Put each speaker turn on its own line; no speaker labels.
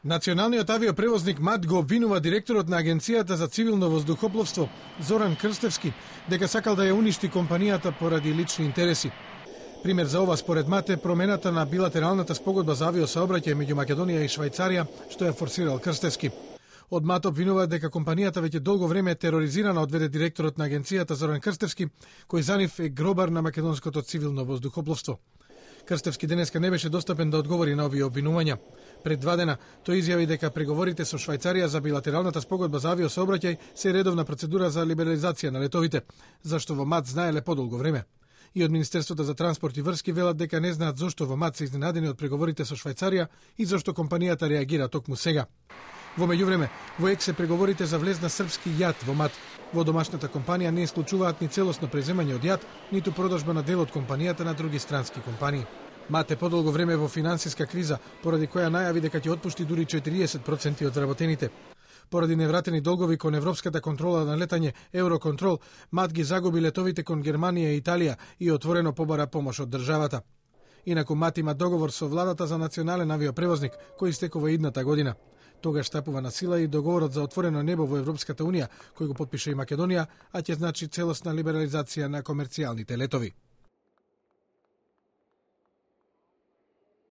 Националниот авиопревозник МАТ го обвинува директорот на Агенцијата за цивилно воздухопловство Зоран Крстевски дека сакал да ја уништи компанијата поради лични интереси. Пример за ова според МАТ е промената на билатералната спогодба за авиосаобраќај меѓу Македонија и Швајцарија, што ја форсирал Крстевски. Од МАТ обвинуваат дека компанијата веќе долго време е тероризирана, одведе директорот на агенцијата Зоран Крстевски, кој за нив е гробар на македонското цивилно воздухопловство. Крстевски денеска не беше достапен да одговори на овие обвинувања. Пред 2 дена тој изјави дека преговорите со Швајцарија за билатералната спогодба за авиосаобраќај се редовна процедура за либерализација на летовите, зашто во МАТ знаеле подолго време. И од Министерството за транспорт и врски велат дека не знаат зошто во МАТ се изненадени од преговорите со Швајцарија и зошто компанијата реагира токму сега. Во меѓувреме, во ЕК се преговорите за влез на српски јат во МАТ. Во домашната компанија не исклучуваат ни целосно преземање од јат, ниту продажба на дел од компанијата на други странски компании. МАТ е подолго време во финансиска криза, поради која најави дека ќе отпушти дури 40% од вработените. Поради невратени долгови кон Европската контрола на летање Евроконтрол, МАТ ги загуби летовите кон Германија и Италија и отворено побара помош од државата. Инаку МАТ има договор со владата за национален авиопревозник, кој истекува идната година. Тогаш стапува на сила и договорот за отворено небо во Европската унија, кој го потпише и Македонија, а ќе значи целосна либерализација на комерцијалните летови.